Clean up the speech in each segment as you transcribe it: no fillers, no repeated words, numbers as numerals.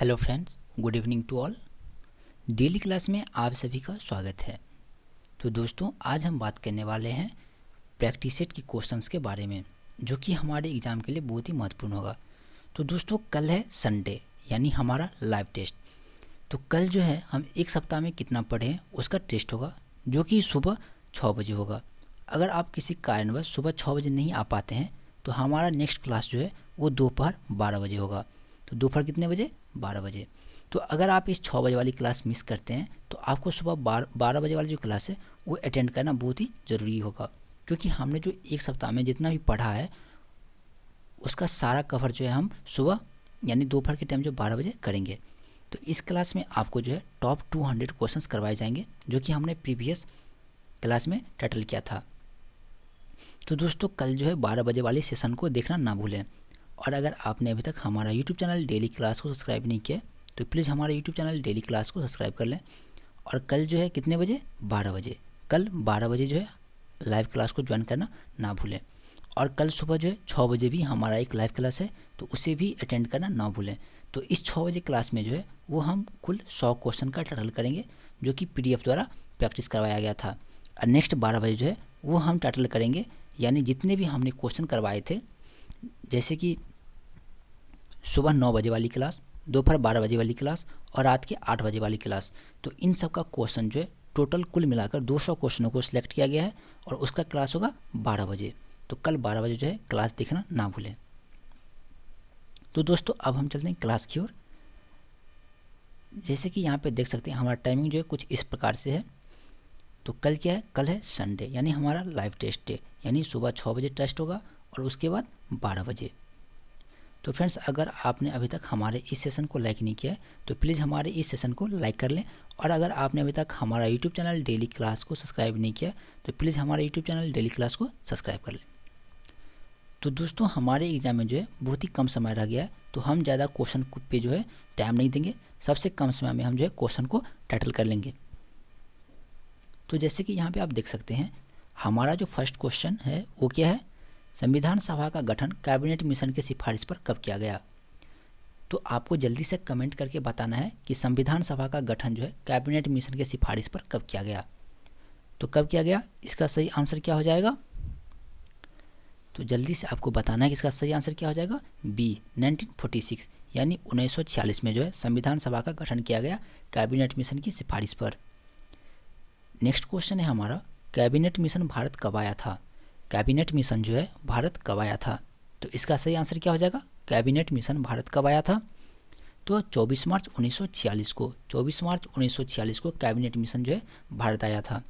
Hello friends, good evening to all. Daily class में आप सभी का स्वागत है। तो दोस्तों, आज हम बात करने वाले हैं प्रैक्टिस सेट के क्वेश्चंस के बारे में, जो कि हमारे एग्ज़ाम के लिए बहुत ही महत्वपूर्ण होगा। तो दोस्तों, कल है संडे, यानी हमारा लाइव टेस्ट। तो कल जो है हम एक सप्ताह में कितना पढ़े हैं उसका टेस्ट होगा, जो कि सुबह 6 बजे होगा। अगर आप किसी कारणवश सुबह 6 बजे नहीं आ पाते हैं तो हमारा नेक्स्ट क्लास जो है वो दोपहर 12 बजे होगा। तो दोपहर कितने बजे? 12 बजे। तो अगर आप इस 6 बजे वाली क्लास मिस करते हैं तो आपको सुबह 12 बजे वाली जो क्लास है वो अटेंड करना बहुत ही ज़रूरी होगा, क्योंकि हमने जो एक सप्ताह में जितना भी पढ़ा है उसका सारा कवर जो है हम सुबह यानी दोपहर के टाइम जो 12 बजे करेंगे। तो इस क्लास में आपको जो है टॉप 200 क्वेश्चंस करवाए जाएंगे, जो कि हमने प्रीवियस क्लास में टाइटल किया था। तो दोस्तों, कल जो है 12 बजे वाली सेशन को देखना ना भूलें। और अगर आपने अभी तक हमारा यूट्यूब चैनल डेली क्लास को सब्सक्राइब नहीं किया तो प्लीज़ हमारे यूट्यूब चैनल डेली क्लास को सब्सक्राइब कर लें। और कल जो है कितने बजे? 12 बजे। कल 12 बजे जो है लाइव क्लास को ज्वाइन करना ना भूलें। और कल सुबह जो है 6 बजे भी हमारा एक लाइव क्लास है, तो उसे भी अटेंड करना ना भूलें। तो इस 6 बजे क्लास में जो है वो हम कुल 100 क्वेश्चन का टाइटल करेंगे, जो कि PDF द्वारा प्रैक्टिस करवाया गया था। और नेक्स्ट 12 बजे जो है वो हम टाइटल करेंगे, यानी जितने भी हमने क्वेश्चन करवाए थे, जैसे कि सुबह 9 बजे वाली क्लास, दोपहर 12 बजे वाली क्लास और रात के 8 बजे वाली क्लास। तो इन सब का क्वेश्चन जो है टोटल कुल मिलाकर 200 क्वेश्चनों को सिलेक्ट किया गया है और उसका क्लास होगा 12 बजे। तो कल 12 बजे जो है क्लास देखना ना भूलें। तो दोस्तों, अब हम चलते हैं क्लास की ओर। जैसे कि यहाँ पे देख सकते हैं हमारा टाइमिंग जो है कुछ इस प्रकार से है। तो कल क्या है? कल है संडे, यानी हमारा लाइव टेस्ट डे, यानी सुबह 6 बजे टेस्ट होगा और उसके बाद 12 बजे। तो फ्रेंड्स, अगर आपने अभी तक हमारे इस सेशन को लाइक नहीं किया है तो प्लीज़ हमारे इस सेशन को लाइक कर लें। और अगर आपने अभी तक हमारा यूट्यूब चैनल डेली क्लास को सब्सक्राइब नहीं किया तो प्लीज़ हमारे यूट्यूब चैनल डेली क्लास को सब्सक्राइब कर लें। तो दोस्तों, हमारे एग्ज़ाम में जो है बहुत ही कम समय रह गया है, तो हम ज़्यादा क्वेश्चन पे जो है टाइम नहीं देंगे। सबसे कम समय में हम जो है क्वेश्चन को टाइटल कर लेंगे। तो जैसे कि यहाँ पे आप देख सकते हैं, हमारा जो फर्स्ट क्वेश्चन है वो क्या है? संविधान सभा का गठन कैबिनेट मिशन की सिफारिश पर कब किया गया? तो आपको जल्दी से कमेंट करके बताना है कि संविधान सभा का गठन जो है कैबिनेट मिशन की सिफारिश पर कब किया गया। तो कब किया गया? इसका सही आंसर क्या हो जाएगा? तो जल्दी से आपको बताना है कि इसका सही आंसर क्या हो जाएगा। बी, 1946 यानी 1946 में जो है संविधान सभा का गठन किया गया कैबिनेट मिशन की सिफारिश पर। नेक्स्ट क्वेश्चन है हमारा, कैबिनेट मिशन भारत कब आया था? कैबिनेट मिशन जो है भारत कब आया था? तो इसका सही आंसर क्या हो जाएगा? कैबिनेट मिशन भारत कब आया था? तो 24 मार्च 1946 को, 24 मार्च 1946 को कैबिनेट मिशन जो है भारत आया था।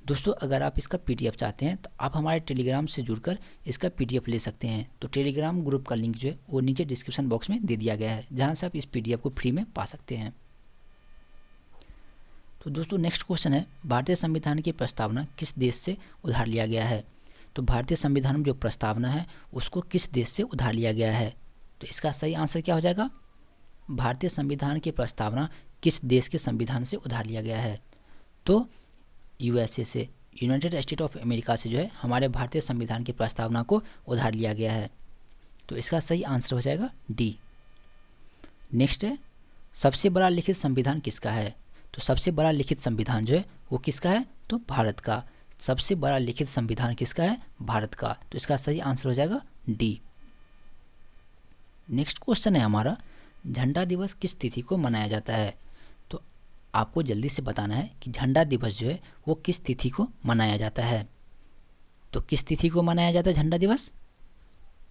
दोस्तों, अगर आप इसका PDF चाहते हैं तो आप हमारे टेलीग्राम से जुड़कर इसका PDF ले सकते हैं। तो टेलीग्राम ग्रुप का लिंक जो है वो नीचे डिस्क्रिप्शन बॉक्स में दे दिया गया है, जहाँ से आप इस PDF को फ्री में पा सकते हैं। तो दोस्तों, नेक्स्ट क्वेश्चन है, भारतीय संविधान की प्रस्तावना किस देश से उधार लिया गया है? तो भारतीय संविधान में जो प्रस्तावना है उसको किस देश से उधार लिया गया है? तो इसका सही आंसर क्या हो जाएगा? भारतीय संविधान की प्रस्तावना किस देश के संविधान से उधार लिया गया है? तो USA से, यूनाइटेड स्टेट ऑफ अमेरिका से जो है हमारे भारतीय संविधान की प्रस्तावना को उधार लिया गया है। तो इसका सही आंसर हो जाएगा डी। नेक्स्ट है, सबसे बड़ा लिखित संविधान किसका है? तो सबसे बड़ा लिखित संविधान जो है वो किसका है? तो भारत का। सबसे बड़ा लिखित संविधान किसका है? भारत का। तो इसका सही आंसर हो जाएगा डी। नेक्स्ट क्वेश्चन है हमारा, झंडा दिवस किस तिथि को मनाया जाता है? तो आपको जल्दी से बताना है कि झंडा दिवस जो है वो किस तिथि को मनाया जाता है। तो किस तिथि को मनाया जाता है झंडा दिवस?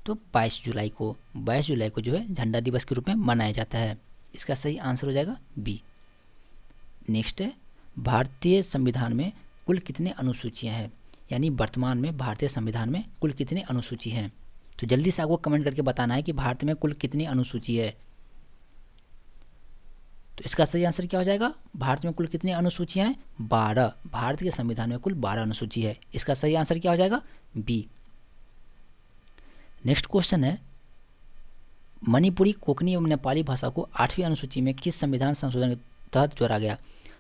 तो 22 जुलाई को, 22 जुलाई को जो है झंडा दिवस के रूप में मनाया जाता है। इसका सही आंसर हो जाएगा बी। नेक्स्ट है, भारतीय संविधान में कुल कितने अनुसूचियां हैं? यानी वर्तमान में भारतीय संविधान में कुल कितने अनुसूची हैं? तो जल्दी से आपको कमेंट करके बताना है कि भारत में कुल कितनी अनुसूची है। तो इसका सही आंसर क्या हो जाएगा? भारत में कुल कितनी अनुसूचियां हैं? 12। भारत के संविधान में कुल 12 अनुसूची है। इसका सही आंसर क्या हो जाएगा? बी। नेक्स्ट क्वेश्चन है, मणिपुरी, कोंकणी एवं नेपाली भाषा को 8वीं अनुसूची में किस संविधान संशोधन के तहत जोड़ा गया?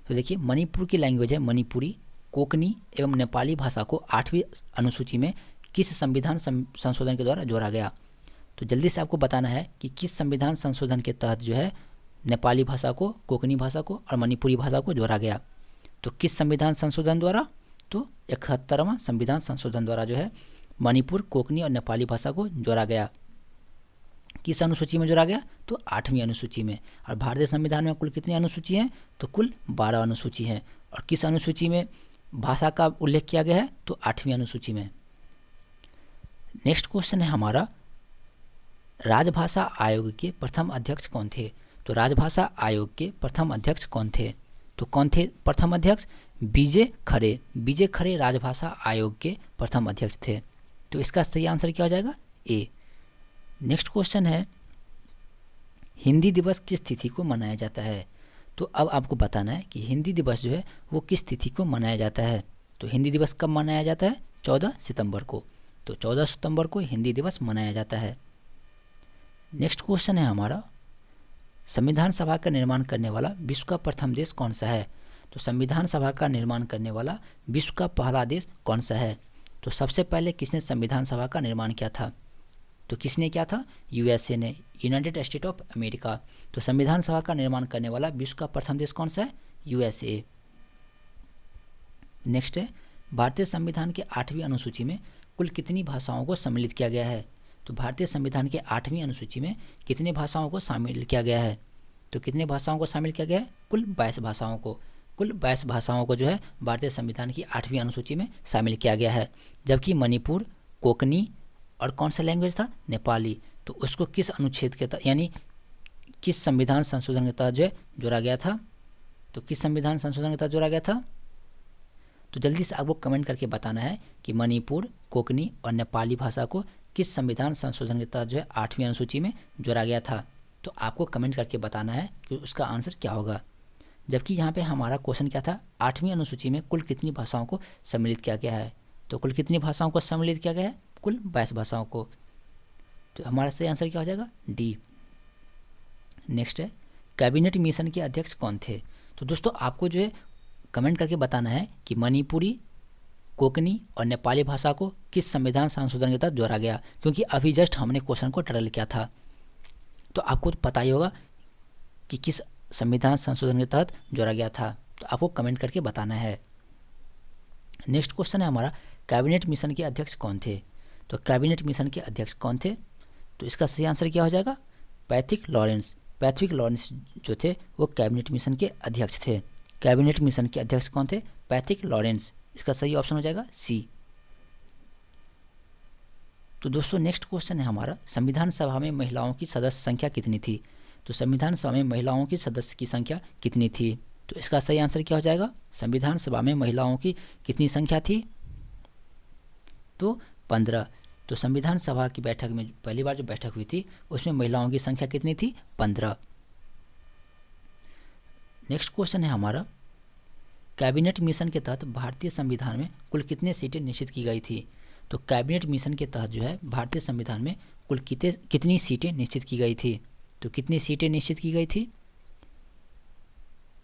तो देखिए, मणिपुर की लैंग्वेज है मणिपुरी, कोंकणी एवं नेपाली भाषा को 8वीं अनुसूची में किस संविधान संशोधन के द्वारा जोड़ा गया? तो जल्दी से आपको बताना है कि किस संविधान संशोधन के तहत जो है नेपाली भाषा को, कोंकणी भाषा को और मणिपुरी भाषा को जोड़ा गया। तो किस संविधान संशोधन द्वारा? तो 71वां संविधान संशोधन द्वारा जो है मणिपुर, कोंकणी और नेपाली भाषा को जोड़ा गया। किस अनुसूची में जोड़ा गया? तो 8वीं अनुसूची में। और भारतीय संविधान में कुल कितनी अनुसूची हैं? तो कुल 12 अनुसूची हैं। और किस अनुसूची में भाषा का उल्लेख किया गया है? तो 8वीं अनुसूची में। नेक्स्ट क्वेश्चन है हमारा, राजभाषा आयोग के प्रथम अध्यक्ष कौन थे? तो राजभाषा आयोग के प्रथम अध्यक्ष कौन थे? तो कौन थे प्रथम अध्यक्ष? विजय खरे। विजय खरे राजभाषा आयोग के प्रथम अध्यक्ष थे। तो इसका सही आंसर क्या हो जाएगा? ए। नेक्स्ट क्वेश्चन है, हिंदी दिवस किस तिथि को मनाया जाता है? तो अब आपको बताना है कि हिंदी दिवस जो है वो किस तिथि को मनाया जाता है। तो हिंदी दिवस कब मनाया जाता है? 14 सितंबर को। तो 14 सितंबर को हिंदी दिवस मनाया जाता है। नेक्स्ट क्वेश्चन है हमारा, संविधान सभा का निर्माण करने वाला विश्व का प्रथम देश कौन सा है? तो संविधान सभा का निर्माण करने वाला विश्व का पहला देश कौन सा है? तो सबसे पहले किसने संविधान सभा का निर्माण किया था? तो किसने किया था? यूएसए ने, यूनाइटेड स्टेट ऑफ अमेरिका। तो संविधान सभा का निर्माण करने वाला विश्व का प्रथम देश कौन सा है? यूएसए। नेक्स्ट है, भारतीय संविधान के 8वीं अनुसूची में कुल कितनी भाषाओं को सम्मिलित किया गया है? तो भारतीय संविधान के 8वीं अनुसूची में कितने भाषाओं को शामिल किया गया है? तो कितने भाषाओं को शामिल किया गया है? कुल 22 भाषाओं को। कुल 22 भाषाओं को जो है भारतीय संविधान की 8वीं अनुसूची में शामिल किया गया है। जबकि मणिपुर, कोंकणी और कौन सा लैंग्वेज था? नेपाली। तो उसको किस अनुच्छेद के तहत, यानी किस संविधान संशोधन के तहत जो है जोड़ा गया था? तो किस संविधान संशोधन के तहत जोड़ा गया था? तो जल्दी से आपको कमेंट करके बताना है कि मणिपुर, कोंकणी और नेपाली भाषा को किस संविधान संशोधन के तहत जो है 8वीं अनुसूची में जोड़ा गया था। तो आपको कमेंट करके बताना है कि उसका आंसर क्या होगा। जबकि यहाँ पे हमारा क्वेश्चन क्या था? 8वीं अनुसूची में कुल कितनी भाषाओं को सम्मिलित किया गया है? तो कुल कितनी भाषाओं को सम्मिलित किया गया है? कुल 22 भाषाओं को। तो हमारा सही आंसर क्या हो जाएगा? डी। नेक्स्ट है, कैबिनेट मिशन के अध्यक्ष कौन थे? तो दोस्तों आपको जो है कमेंट करके बताना है कि मणिपुरी, कोंकणी और नेपाली भाषा को किस संविधान संशोधन के तहत जोड़ा गया, क्योंकि अभी जस्ट हमने क्वेश्चन को टैकल किया था। तो आपको तो पता ही होगा कि किस संविधान संशोधन के तहत जोड़ा गया था। तो आपको कमेंट करके बताना है। नेक्स्ट क्वेश्चन है हमारा, कैबिनेट मिशन के अध्यक्ष कौन थे? तो कैबिनेट मिशन के अध्यक्ष कौन थे? तो इसका सही आंसर क्या हो जाएगा? Patrick Lawrence. पैट्रिक लॉरेंस जो थे वो कैबिनेट मिशन के अध्यक्ष थे। कैबिनेट मिशन के अध्यक्ष कौन थे? Patrick Lawrence. इसका सही ऑप्शन हो जाएगा सी। तो दोस्तों नेक्स्ट क्वेश्चन है हमारा, संविधान सभा में महिलाओं की सदस्य संख्या कितनी थी? तो संविधान सभा में महिलाओं की सदस्य की संख्या कितनी थी? तो इसका सही आंसर क्या हो जाएगा? संविधान सभा में महिलाओं की कितनी संख्या थी? तो 15। तो संविधान सभा की बैठक में पहली बार जो बैठक हुई थी उसमें महिलाओं की संख्या कितनी थी? 15। नेक्स्ट क्वेश्चन है हमारा, कैबिनेट मिशन के तहत भारतीय संविधान में कुल कितने सीटें निश्चित की गई थी? तो कैबिनेट मिशन के तहत जो है भारतीय संविधान में कुल कितनी सीटें निश्चित की गई थी? तो कितनी सीटें निश्चित की गई थी?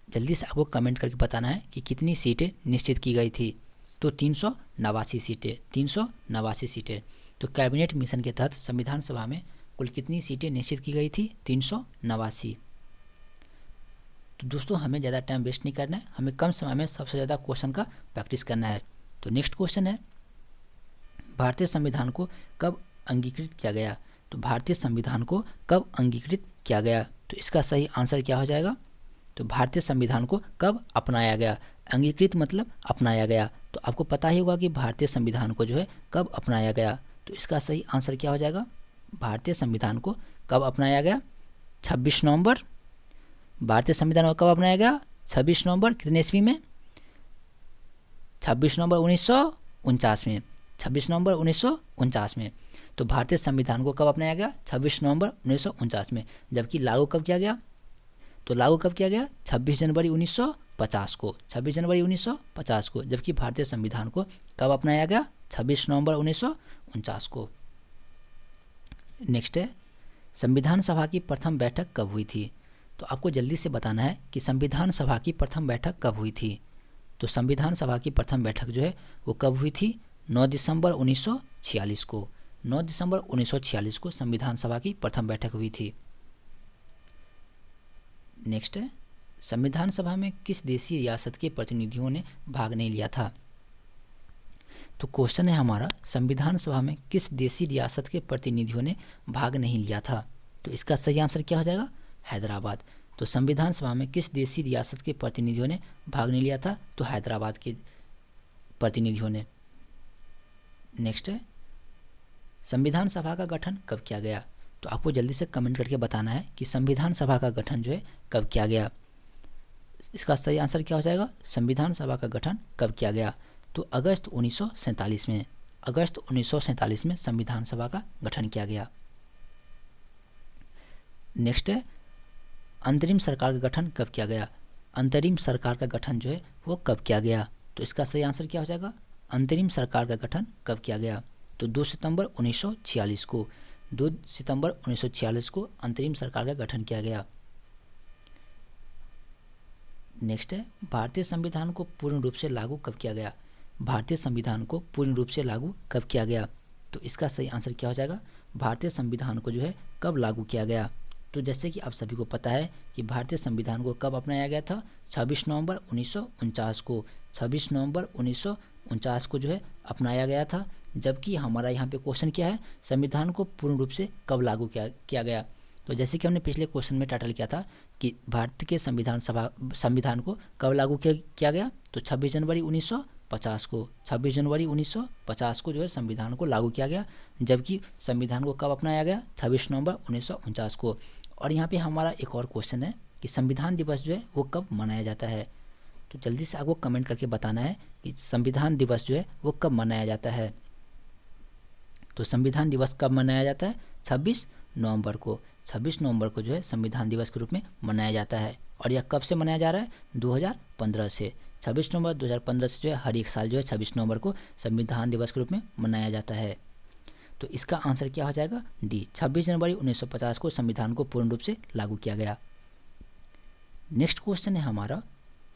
जल्दी से आपको कमेंट करके बताना है कि कितनी सीटें निश्चित की गई थी। तो 389 सीटें। 389 सीटें। तो कैबिनेट मिशन के तहत संविधान सभा में कुल कितनी सीटें निश्चित की गई थी? 389। तो दोस्तों हमें ज़्यादा टाइम वेस्ट नहीं करना है, हमें कम समय में सबसे ज़्यादा क्वेश्चन का प्रैक्टिस करना है। तो नेक्स्ट क्वेश्चन है, भारतीय संविधान को कब अंगीकृत किया गया? तो भारतीय संविधान को कब अंगीकृत किया गया? तो इसका सही आंसर क्या हो जाएगा? तो भारतीय संविधान को कब अपनाया गया? अंगीकृत मतलब अपनाया गया। तो आपको पता ही होगा कि भारतीय संविधान को जो है कब अपनाया गया। तो इसका सही आंसर क्या हो जाएगा? भारतीय संविधान को कब अपनाया गया? 26 नवंबर। भारतीय संविधान को कब अपनाया गया? 26 नवंबर कितने ईस्वी में? 26 नवंबर 1949 में। 26 नवंबर 1949 में। तो भारतीय संविधान को कब अपनाया गया? 26 नवंबर 1949 में। जबकि लागू कब किया गया? तो लागू कब किया गया? 26 जनवरी 1950 को। 26 जनवरी 1950 को। जबकि भारतीय संविधान को कब अपनाया गया? 26 नवंबर 1949 को। नेक्स्ट है, संविधान सभा की प्रथम बैठक कब हुई थी? तो आपको जल्दी से बताना है कि संविधान सभा की प्रथम बैठक कब हुई थी। तो संविधान सभा की प्रथम बैठक जो है वो कब हुई थी? 9 दिसंबर 1946 को। 9 दिसंबर 1946 को संविधान सभा की प्रथम बैठक हुई थी। नेक्स्ट है, संविधान सभा में किस देशी रियासत के प्रतिनिधियों ने भाग नहीं लिया था? तो क्वेश्चन है हमारा, संविधान सभा में किस देशी रियासत के प्रतिनिधियों ने भाग नहीं लिया था? तो इसका सही आंसर क्या हो जाएगा? हैदराबाद। तो संविधान सभा में किस देशी रियासत के प्रतिनिधियों ने भाग नहीं लिया था? तो हैदराबाद के प्रतिनिधियों ने। नेक्स्ट है, संविधान सभा का गठन कब किया गया? तो आपको जल्दी से कमेंट करके बताना है कि संविधान सभा का गठन जो है कब किया गया। इसका सही आंसर क्या हो जाएगा? संविधान सभा का गठन कब किया गया? तो अगस्त 1947 में, अगस्त 1947 में संविधान सभा का गठन किया गया। नेक्स्ट है, अंतरिम सरकार का गठन कब किया गया? अंतरिम सरकार का गठन जो है वो कब किया गया? तो इसका सही आंसर क्या हो जाएगा? अंतरिम सरकार का गठन कब किया गया? तो 2 सितंबर 1946 को, 2 सितंबर 1946 को अंतरिम सरकार का गठन किया गया। नेक्स्ट है, भारतीय संविधान को पूर्ण रूप से लागू कब किया गया? भारतीय संविधान को पूर्ण रूप से लागू कब किया गया? तो इसका सही आंसर क्या हो जाएगा? भारतीय संविधान को जो है कब लागू किया गया? तो जैसे कि आप सभी को पता है कि भारतीय संविधान को कब अपनाया गया था? 26 नवंबर 1949 को, 26 नवंबर 1949 को जो है अपनाया गया था। जबकि हमारा यहाँ पे क्वेश्चन क्या है, संविधान को पूर्ण रूप से कब लागू किया गया? तो जैसे कि हमने पिछले क्वेश्चन में टाइटल किया था कि भारत के संविधान को कब लागू किया गया? तो 26 जनवरी 1950 को, 26 जनवरी 1950 को जो है संविधान को लागू किया गया। जबकि संविधान को कब अपनाया गया? 26 नवंबर 1949 को। और यहाँ पे हमारा एक और क्वेश्चन है कि संविधान दिवस जो है वो कब मनाया जाता है? तो जल्दी से आपको कमेंट करके बताना है कि संविधान दिवस जो है वो कब मनाया जाता है। तो संविधान दिवस कब मनाया जाता है? 26 नवंबर को, 26 नवंबर को जो है संविधान दिवस के रूप में मनाया जाता है। और यह कब से मनाया जा रहा है? 2015 से, 26 नवंबर 2015 से जो है हर एक साल जो है 26 नवंबर को संविधान दिवस के रूप में मनाया जाता है। तो इसका आंसर क्या हो जाएगा? डी, 26 जनवरी 1950 को संविधान को पूर्ण रूप से लागू किया गया। नेक्स्ट क्वेश्चन है हमारा,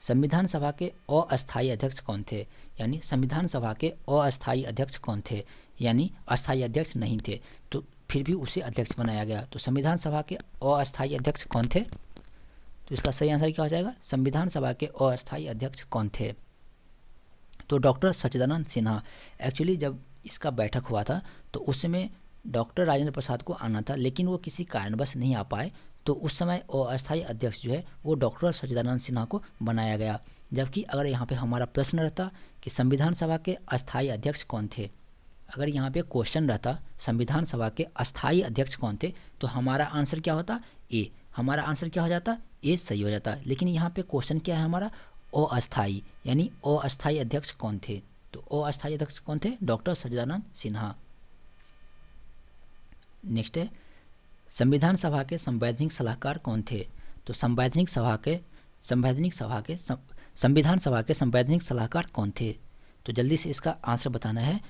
संविधान सभा के अस्थायी अध्यक्ष कौन थे? यानी संविधान सभा के अस्थायी अध्यक्ष कौन थे? यानी अस्थायी अध्यक्ष नहीं थे तो फिर भी उसे अध्यक्ष बनाया गया। तो संविधान सभा के अस्थायी अध्यक्ष कौन थे? तो इसका सही आंसर क्या हो जाएगा? संविधान सभा के अस्थायी अध्यक्ष कौन थे? तो डॉक्टर सच्चिदानंद सिन्हा। एक्चुअली जब इसका बैठक हुआ था तो उस समय डॉक्टर राजेंद्र प्रसाद को आना था, लेकिन वो किसी कारणवश नहीं आ पाए। तो उस समय अस्थायी अध्यक्ष जो है वो डॉक्टर सच्चिदानंद सिन्हा को बनाया गया। जबकि अगर यहाँ पे हमारा प्रश्न रहता कि संविधान सभा के अस्थायी अध्यक्ष कौन थे, अगर यहाँ पे क्वेश्चन रहता संविधान सभा के अस्थायी अध्यक्ष कौन थे, तो हमारा आंसर क्या होता? ए। हमारा आंसर क्या हो जाता? ए सही हो जाता। लेकिन यहाँ पे क्वेश्चन क्या है हमारा? अस्थायी, यानी अस्थायी अध्यक्ष कौन थे? तो अस्थायी अध्यक्ष कौन थे? डॉक्टर सच्चिदानंद सिन्हा। नेक्स्ट है, संविधान सभा के संवैधानिक सलाहकार कौन थे? तो संविधान सभा के संवैधानिक सलाहकार कौन थे? तो जल्दी से इसका आंसर बताना है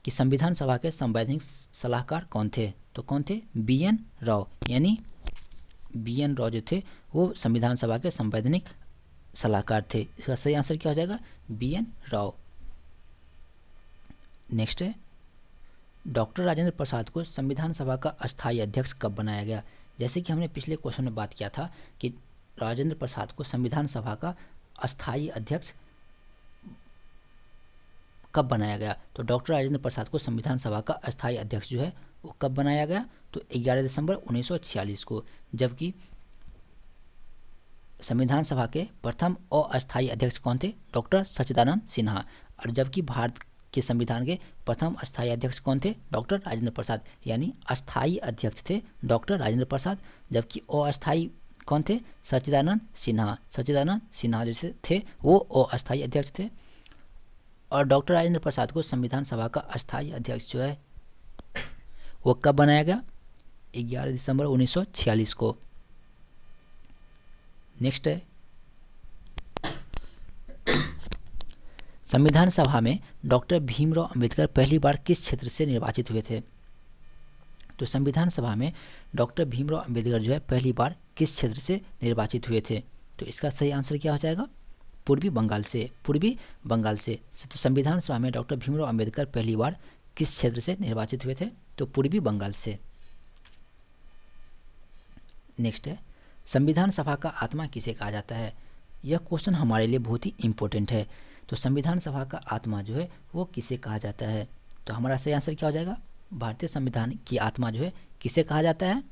कि संविधान सभा के संवैधानिक सलाहकार कौन थे? तो कौन थे? BN राव। यानी BN राव जो थे वो संविधान सभा के संवैधानिक सलाहकार थे। इसका सही आंसर क्या हो जाएगा? BN राव। नेक्स्ट है, डॉक्टर राजेंद्र प्रसाद को संविधान सभा का अस्थायी अध्यक्ष कब बनाया गया? जैसे कि हमने पिछले क्वेश्चन में बात किया था कि राजेंद्र प्रसाद को संविधान सभा का अस्थायी अध्यक्ष कब बनाया गया। तो डॉक्टर राजेंद्र प्रसाद को संविधान सभा का अस्थायी अध्यक्ष जो है वो कब बनाया गया? तो 11 दिसंबर 1946 को। जबकि संविधान सभा के प्रथम अस्थायी अध्यक्ष कौन थे? डॉक्टर सच्चिदानंद सिन्हा। और जबकि भारत के संविधान के प्रथम अस्थायी अध्यक्ष कौन थे? डॉक्टर राजेंद्र प्रसाद। यानी अस्थायी अध्यक्ष थे डॉक्टर राजेंद्र प्रसाद, जबकि अस्थायी कौन थे? सच्चिदानंद सिन्हा। सच्चिदानंद सिन्हा जैसे थे वो अस्थायी अध्यक्ष थे। और डॉक्टर राजेंद्र प्रसाद को संविधान सभा का अस्थायी अध्यक्ष जो है वो कब बनाया गया? 11 दिसंबर 1946 को। नेक्स्ट है, संविधान सभा में डॉक्टर भीमराव अंबेडकर पहली बार किस क्षेत्र से निर्वाचित हुए थे? तो संविधान सभा में डॉक्टर भीमराव अंबेडकर जो है पहली बार किस क्षेत्र से निर्वाचित हुए थे? तो इसका सही आंसर क्या हो जाएगा? पूर्वी बंगाल से, पूर्वी बंगाल से। तो संविधान सभा में डॉक्टर भीमराव अंबेडकर पहली बार किस क्षेत्र से निर्वाचित हुए थे? तो पूर्वी बंगाल से। नेक्स्ट है, संविधान सभा का आत्मा किसे कहा जाता है? यह क्वेश्चन हमारे लिए बहुत ही इम्पोर्टेंट है। तो संविधान सभा का आत्मा जो है वो किसे कहा जाता है? तो हमारा सही आंसर क्या हो जाएगा? भारतीय संविधान की आत्मा जो है किसे कहा जाता है?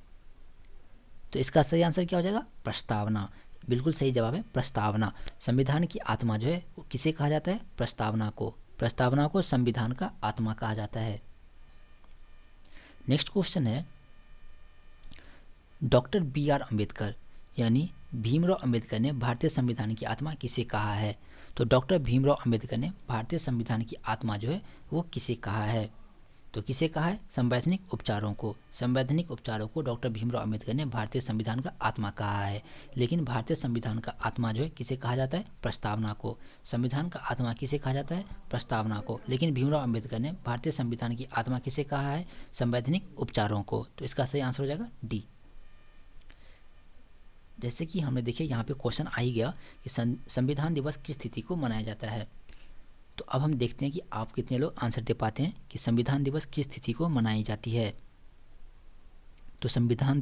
तो इसका सही आंसर क्या हो जाएगा? प्रस्तावना। बिल्कुल सही जवाब है, प्रस्तावना। संविधान की आत्मा जो है वो किसे कहा जाता है? प्रस्तावना को। प्रस्तावना को संविधान का आत्मा कहा जाता है। नेक्स्ट क्वेश्चन है, डॉक्टर बी.आर. अम्बेडकर यानी भीमराव अम्बेडकर ने भारतीय संविधान की आत्मा किसे कहा है? तो डॉक्टर भीमराव अम्बेडकर ने भारतीय संविधान की आत्मा जो है वो किसे कहा है? तो किसे कहा है? संवैधानिक उपचारों को। संवैधानिक उपचारों को डॉक्टर भीमराव अम्बेडकर ने भारतीय संविधान का आत्मा कहा है। लेकिन भारतीय संविधान का आत्मा जो है किसे कहा जाता है? प्रस्तावना को। संविधान का आत्मा किसे कहा जाता है? प्रस्तावना को। लेकिन भीमराव अम्बेडकर ने भारतीय संविधान की आत्मा किसे कहा है? संवैधानिक उपचारों को। तो इसका सही आंसर हो जाएगा डी। जैसे कि हमने देखिए यहाँ पे क्वेश्चन आ ही गया कि संविधान दिवस किस तिथि को मनाया जाता है। तो अब हम देखते हैं कि आप कितने लोग आंसर दे पाते हैं कि संविधान दिवस किस तिथि को मनाई जाती है। तो संविधान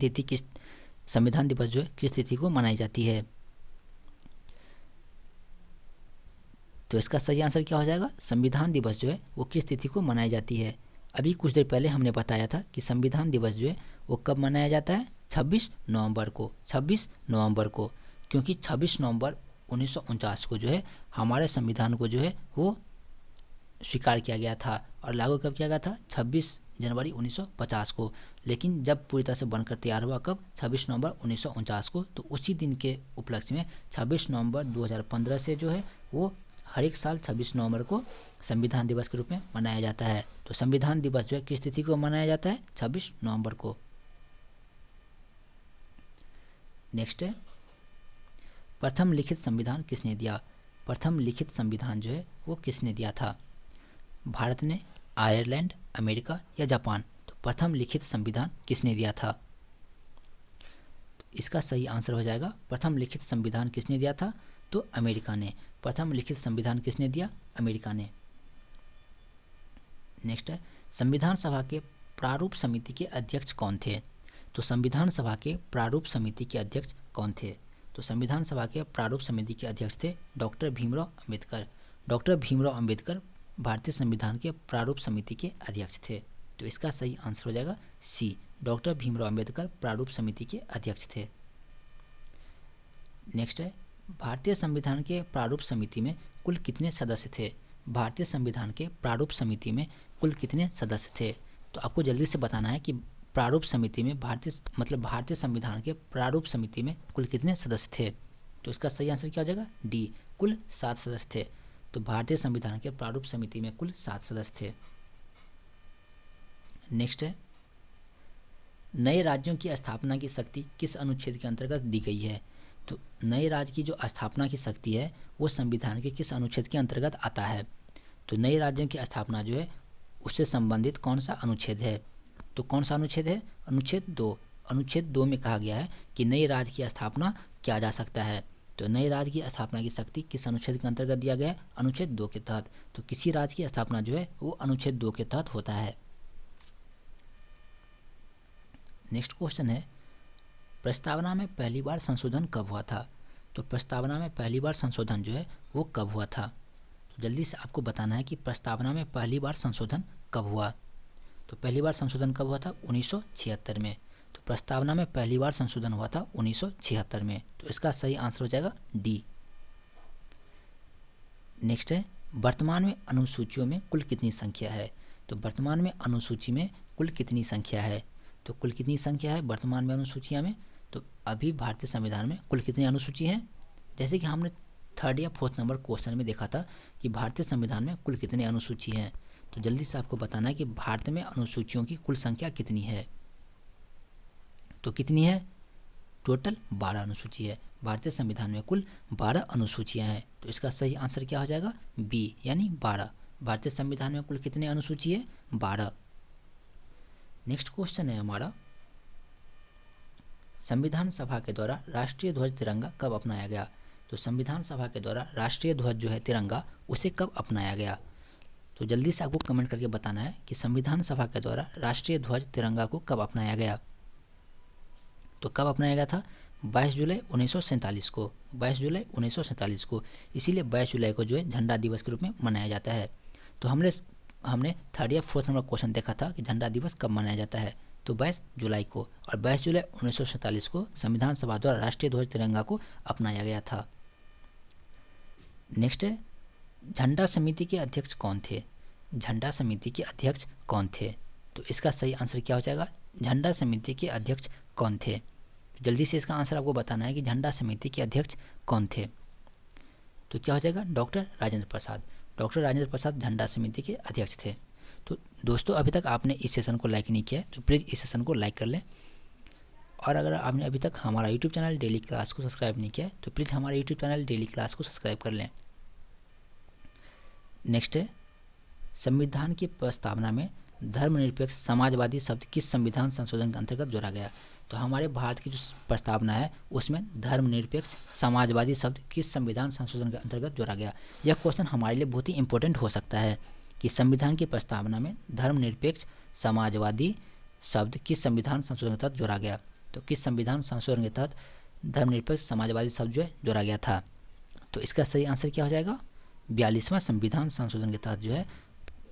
दिवस जो है किस तिथि को मनाई जाती है? तो इसका सही आंसर क्या हो जाएगा? संविधान दिवस जो है वो किस तिथि को मनाई जाती है? अभी कुछ देर पहले हमने बताया था कि संविधान दिवस जो है वो कब मनाया जाता है? 26 नवंबर को। 26 नवंबर को, क्योंकि 26 नवंबर 1949 को जो है हमारे संविधान को जो है वो स्वीकार किया गया था और लागू कब किया गया था? 26 जनवरी 1950 को। लेकिन जब पूरी तरह से बनकर तैयार हुआ कब? 26 नवंबर 1949 को। तो उसी दिन के उपलक्ष्य में 26 नवंबर 2015 से जो है वो हर एक साल 26 नवंबर को संविधान दिवस के रूप में मनाया जाता है। तो संविधान दिवस जो है किस तिथि को मनाया जाता है? 26 नवंबर को। नेक्स्ट है, प्रथम लिखित संविधान किसने दिया? प्रथम लिखित संविधान जो है वो किसने दिया था? भारत ने, आयरलैंड, अमेरिका या जापान? तो प्रथम लिखित संविधान किसने दिया था? तो इसका सही आंसर हो जाएगा, प्रथम लिखित संविधान किसने दिया था? तो अमेरिका ने। प्रथम लिखित संविधान किसने दिया? अमेरिका ने। नेक्स्ट है, संविधान सभा के प्रारूप समिति के अध्यक्ष कौन थे? तो संविधान सभा के प्रारूप समिति के अध्यक्ष कौन थे? तो संविधान सभा के प्रारूप समिति के अध्यक्ष थे डॉक्टर भीमराव अम्बेडकर। डॉक्टर भीमराव अम्बेडकर भारतीय संविधान के प्रारूप समिति के अध्यक्ष थे। तो इसका सही आंसर हो जाएगा सी, डॉक्टर भीमराव अम्बेडकर प्रारूप समिति के अध्यक्ष थे। नेक्स्ट है, भारतीय संविधान के प्रारूप समिति में कुल कितने सदस्य थे? भारतीय संविधान के प्रारूप समिति में कुल कितने सदस्य थे? तो आपको जल्दी से बताना है कि प्रारूप समिति में भारतीय संविधान के प्रारूप समिति में कुल कितने सदस्य थे। तो इसका सही आंसर क्या हो जाएगा? डी, कुल 7 सदस्य थे। तो भारतीय संविधान के प्रारूप समिति में कुल 7 सदस्य थे। नेक्स्ट है, नए राज्यों की स्थापना की शक्ति किस अनुच्छेद के अंतर्गत दी गई है? तो नए राज्य की जो स्थापना की शक्ति है वो संविधान के किस अनुच्छेद के अंतर्गत आता है? तो नए राज्यों की स्थापना जो है उससे संबंधित कौन सा अनुच्छेद है? तो कौन सा अनुच्छेद है? अनुच्छेद 2। अनुच्छेद 2 में कहा गया है कि नए राज्य की स्थापना किया जा सकता है। तो नए राज्य की स्थापना की शक्ति किस अनुच्छेद के अंतर्गत दिया गया है? अनुच्छेद 2 के तहत। तो किसी राज्य की स्थापना जो है वो अनुच्छेद 2 के तहत होता है। नेक्स्ट क्वेश्चन है, प्रस्तावना में पहली बार संशोधन कब हुआ था? तो प्रस्तावना में पहली बार संशोधन जो है वो कब हुआ था? तो जल्दी से आपको बताना है कि प्रस्तावना में पहली बार संशोधन कब हुआ। तो पहली बार संशोधन कब हुआ था? 1976 में। तो प्रस्तावना में पहली बार संशोधन हुआ था 1976 में। तो इसका सही आंसर हो जाएगा डी। नेक्स्ट है, वर्तमान में अनुसूचियों में कुल कितनी संख्या है? तो वर्तमान में अनुसूची में कुल कितनी संख्या है? तो कुल कितनी संख्या है वर्तमान में अनुसूचियाँ में? तो अभी भारतीय संविधान में कुल कितनी अनुसूची हैं? जैसे कि हमने 3rd या 4th नंबर क्वेश्चन में देखा था कि भारतीय संविधान में कुल कितने अनुसूची हैं। तो जल्दी से आपको बताना है कि भारत में अनुसूचियों की कुल संख्या कितनी है। तो कितनी है? टोटल 12 अनुसूची है। भारतीय संविधान में कुल 12 अनुसूचियाँ हैं। तो इसका सही आंसर क्या हो जाएगा? बी, यानी 12। भारतीय संविधान में कुल कितने अनुसूची है? 12। नेक्स्ट क्वेश्चन है हमारा, संविधान सभा के द्वारा राष्ट्रीय ध्वज तिरंगा कब अपनाया गया? तो संविधान सभा के द्वारा राष्ट्रीय ध्वज जो है तिरंगा उसे कब अपनाया गया? तो जल्दी से आपको कमेंट करके बताना है कि संविधान सभा के द्वारा राष्ट्रीय ध्वज तिरंगा को कब अपनाया गया। तो कब अपनाया गया था? 22 जुलाई 1947 को, 22 जुलाई 1947 को। इसीलिए 22 जुलाई को जो है झंडा दिवस के रूप में मनाया जाता है। तो हमने थर्ड या फोर्थ नंबर क्वेश्चन देखा था कि झंडा दिवस कब मनाया जाता है, तो 22 जुलाई को, और 22 जुलाई 1947 को संविधान सभा द्वारा राष्ट्रीय ध्वज तिरंगा को अपनाया गया था। नेक्स्ट है, झंडा समिति के अध्यक्ष कौन थे? झंडा समिति के अध्यक्ष कौन थे? तो इसका सही आंसर क्या हो जाएगा? झंडा समिति के अध्यक्ष कौन थे? जल्दी से इसका आंसर आपको बताना है कि झंडा समिति के अध्यक्ष कौन थे। तो क्या हो जाएगा? डॉक्टर राजेंद्र प्रसाद। डॉक्टर राजेंद्र प्रसाद झंडा समिति के अध्यक्ष थे। तो दोस्तों, अभी तक आपने इस सेशन को लाइक नहीं किया है तो प्लीज़ इस सेशन को लाइक कर लें, और अगर आपने अभी तक हमारा यूट्यूब चैनल डेली क्लास को सब्सक्राइब नहीं किया है तो प्लीज़ हमारे यूट्यूब चैनल डेली क्लास को सब्सक्राइब कर लें। नेक्स्ट है, संविधान की प्रस्तावना में धर्मनिरपेक्ष समाजवादी शब्द किस संविधान संशोधन के अंतर्गत जोड़ा गया? तो हमारे भारत की जो प्रस्तावना है उसमें धर्मनिरपेक्ष समाजवादी शब्द किस संविधान संशोधन के अंतर्गत जोड़ा गया? यह क्वेश्चन हमारे लिए बहुत ही इंपॉर्टेंट हो सकता है कि संविधान की प्रस्तावना में धर्मनिरपेक्ष समाजवादी शब्द किस संविधान संशोधन के तहत जोड़ा गया? तो किस संविधान संशोधन के तहत धर्मनिरपेक्ष समाजवादी शब्द जो है जोड़ा गया था? तो इसका सही आंसर क्या हो जाएगा? 42वां संविधान संशोधन के तहत जो है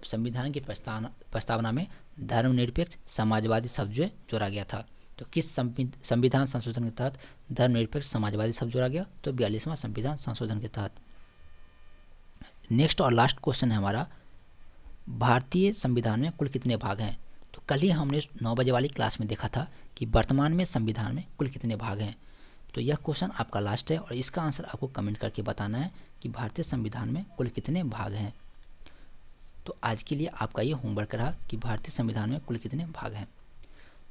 संविधान की प्रस्तावना में धर्मनिरपेक्ष समाजवादी शब्द जो है जोड़ा गया था। तो किस संविधान संशोधन के तहत धर्मनिरपेक्ष समाजवादी शब्द जोड़ा गया? तो 42वां संविधान संशोधन के तहत। नेक्स्ट और लास्ट क्वेश्चन है हमारा, भारतीय संविधान में कुल कितने भाग हैं? तो कल ही हमने 9 बजे वाली क्लास में देखा था कि वर्तमान में संविधान में कुल कितने भाग हैं। तो यह क्वेश्चन आपका लास्ट है और इसका आंसर आपको कमेंट करके बताना है कि भारतीय संविधान में कुल कितने भाग हैं। तो आज के लिए आपका ये होमवर्क रहा कि भारतीय संविधान में कुल कितने भाग हैं।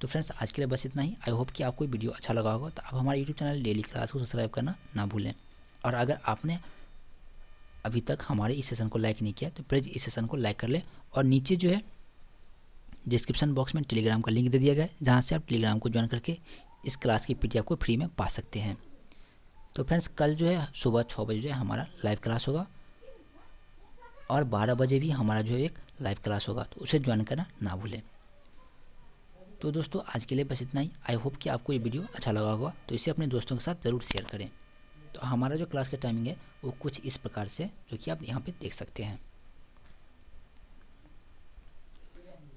तो फ्रेंड्स, आज के लिए बस इतना ही। आई होप कि आपको वीडियो अच्छा लगा होगा। तो आप हमारे यूट्यूब चैनल डेली क्लास को सब्सक्राइब करना ना भूलें, और अगर आपने अभी तक हमारे इस सेशन को लाइक नहीं किया तो प्लीज़ इस सेशन को लाइक कर लें, और नीचे जो है डिस्क्रिप्शन बॉक्स में टेलीग्राम का लिंक दे दिया गया है जहाँ से आप टेलीग्राम को ज्वाइन करके इस क्लास की PDF को फ्री में पा सकते हैं। तो फ्रेंड्स, कल जो है सुबह 6 बजे जो है हमारा लाइव क्लास होगा, और 12 बजे भी हमारा जो है एक लाइव क्लास होगा, तो उसे ज्वाइन करना ना भूलें। तो दोस्तों, आज के लिए बस इतना ही। आई होप कि आपको ये वीडियो अच्छा लगा होगा, तो इसे अपने दोस्तों के साथ ज़रूर शेयर करें। तो हमारा जो क्लास का टाइमिंग है वो कुछ इस प्रकार से, जो कि आप यहाँ पे देख सकते हैं।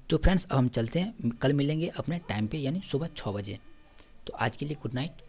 तो फ्रेंड्स, अब हम चलते हैं, कल मिलेंगे अपने टाइम पे, यानी सुबह 6 बजे। तो आज के लिए गुड नाइट।